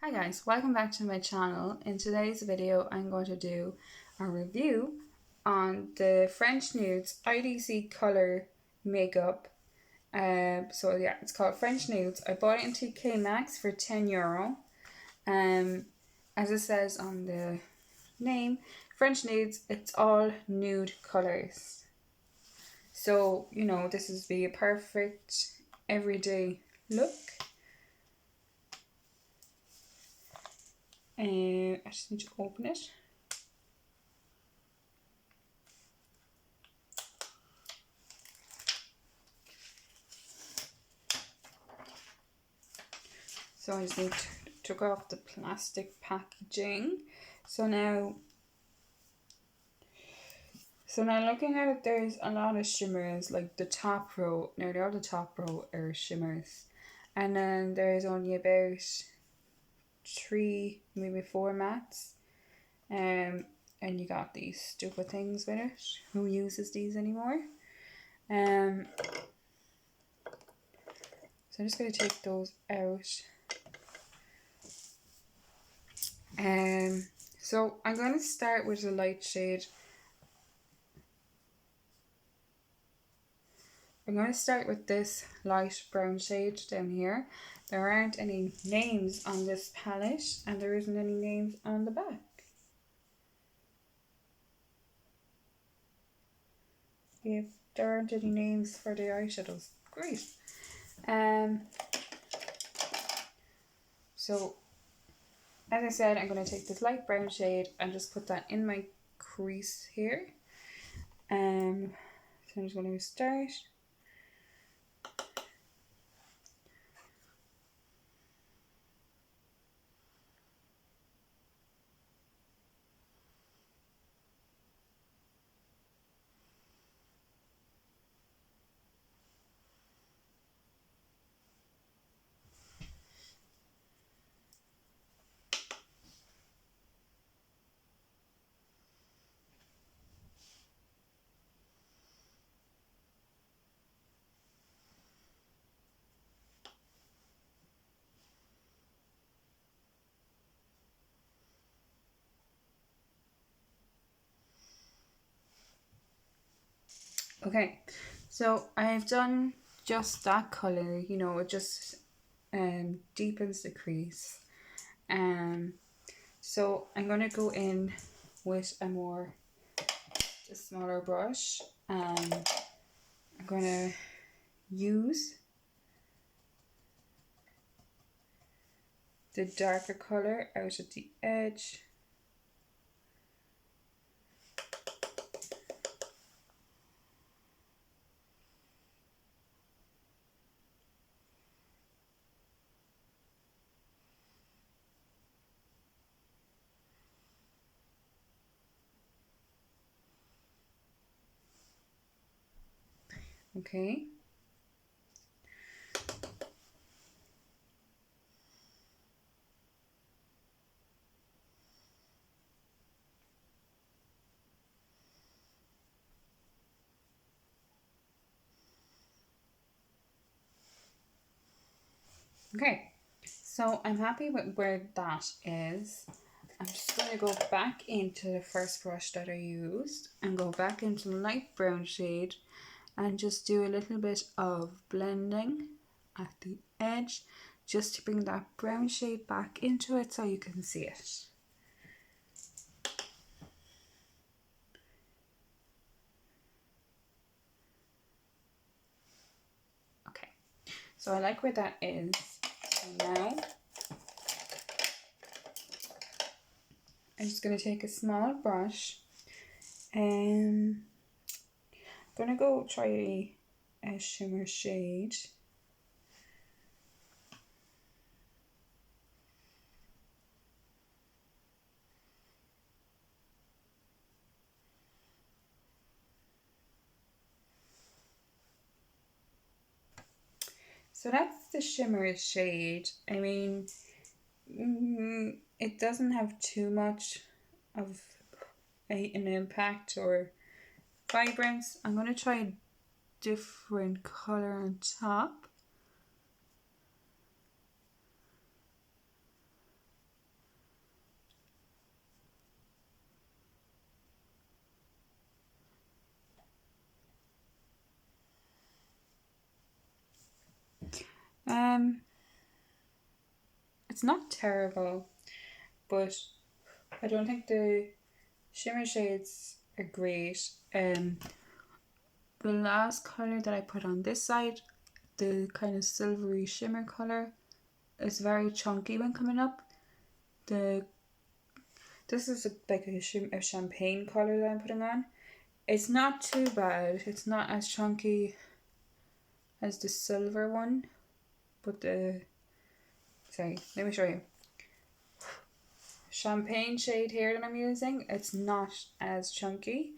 Hi guys, welcome back to my channel. In today's video I'm going to do a review on the French Nudes IDC colour makeup. So yeah, it's called French Nudes. I bought it in TK Maxx for €10. As it says on the name, French Nudes, it's all nude colours. So, you know, this is be a perfect everyday look. I just need to open it. So I just need to took off the plastic packaging. So now looking at it, there's a lot of shimmers, like the top row, nearly all the top row are shimmers. And then there's only about 3, maybe 4 mattes. And you got these stupid things with it. Who uses these anymore? So I'm just going to take those out. So I'm going to start with a light shade. I'm going to start with this light brown shade down here. There aren't any names on this palette and there isn't any names on the back. If there aren't any names for the eyeshadows, great. So as I said, I'm going to take this light brown shade and just put that in my crease here. So I'm just going to start. Okay, so I've done just that colour, you know, it just deepens the crease. So I'm going to go in with a smaller brush, and I'm going to use the darker colour out at the edge. Okay. Okay, so I'm happy with where that is. I'm just going to go back into the first brush that I used and go back into the light brown shade and just do a little bit of blending at the edge just to bring that brown shade back into it so you can see it. Okay, so I like where that is. So now I'm just going to take a small brush and I'm going to go try a shimmer shade. So that's the shimmer shade. I mean, it doesn't have too much of an impact or vibrance. I'm going to try a different color on top. It's not terrible, but I don't think the shimmer shades are great. The last colour that I put on this side, the kind of silvery shimmer colour, is very chunky when coming up. This is like a champagne colour that I'm putting on. It's not too bad. It's not as chunky as the silver one, but sorry, let me show you. Champagne shade here that I'm using, it's not as chunky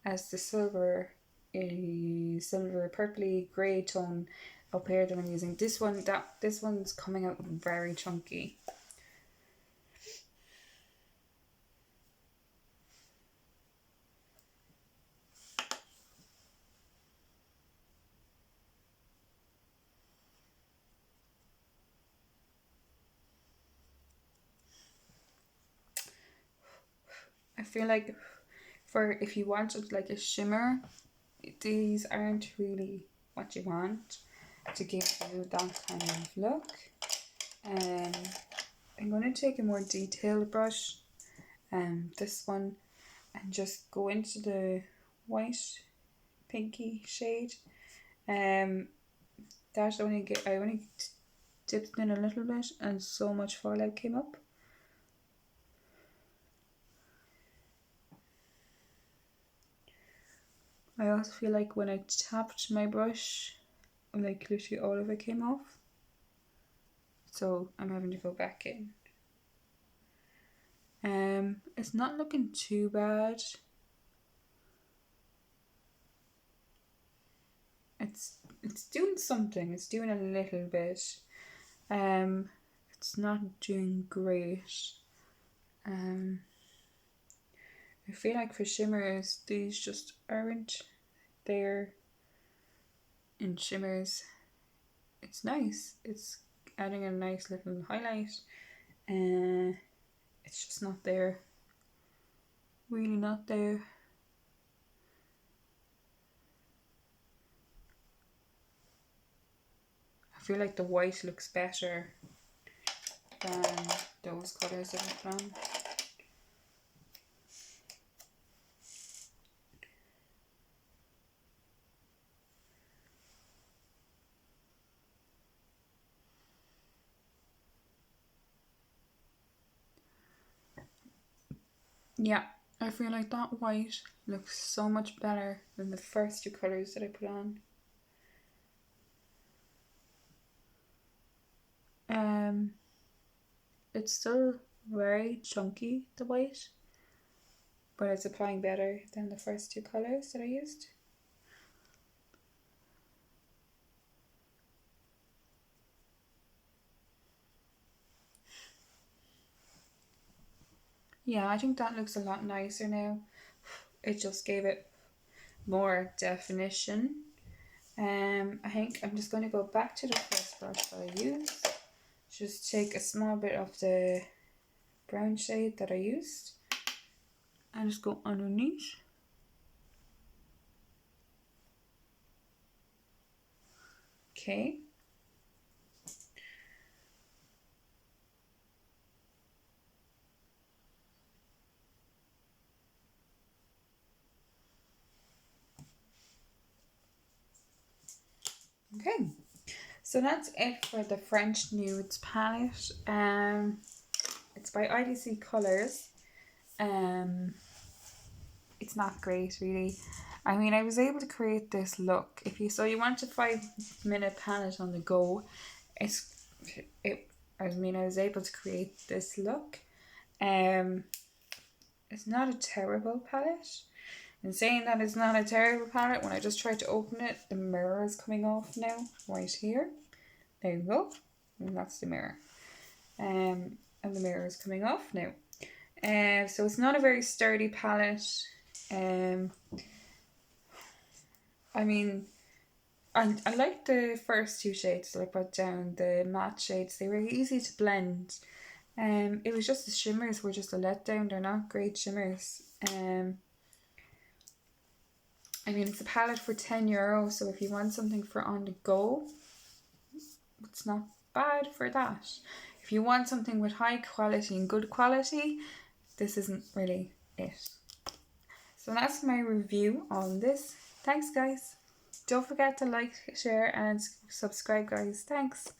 as the silver purpley grey tone up here that I'm using. This one's coming out very chunky. I feel like for if you wanted like a shimmer, these aren't really what you want to give you that kind of look. I'm going to take a more detailed brush, this one, and just go into the white pinky shade. I only dipped in a little bit and so much fallout came up. I also feel like when I tapped my brush, like literally all of it came off. So I'm having to go back in. It's not looking too bad. It's doing something. It's doing a little bit. It's not doing great. I feel like for shimmers, these just aren't there. In shimmers, it's nice. It's adding a nice little highlight. It's just not there. Really not there. I feel like the white looks better than those colours that I've done. Yeah, I feel like that white looks so much better than the first two colours that I put on. It's still very chunky, the white, but it's applying better than the first two colours that I used. Yeah, I think that looks a lot nicer now. It just gave it more definition. I think I'm just going to go back to the first brush that I used. Just take a small bit of the brown shade that I used and just go underneath. Okay. Okay, so that's it for the French Nudes palette. It's by IDC Colors. It's not great really. I mean, I was able to create this look. If you want a 5-minute palette on the go, I was able to create this look. It's not a terrible palette. In saying that it's not a terrible palette, when I just tried to open it, the mirror is coming off now, right here. There you go. And that's the mirror. And the mirror is coming off now. So it's not a very sturdy palette. I mean, I like the first two shades that I put down, the matte shades. They were easy to blend. It was just the shimmers were just a letdown. They're not great shimmers. I mean, it's a palette for €10, so if you want something for on the go, it's not bad for that. If you want something with high quality and good quality, this isn't really it. So that's my review on this. Thanks guys. Don't forget to like, share and subscribe guys. Thanks.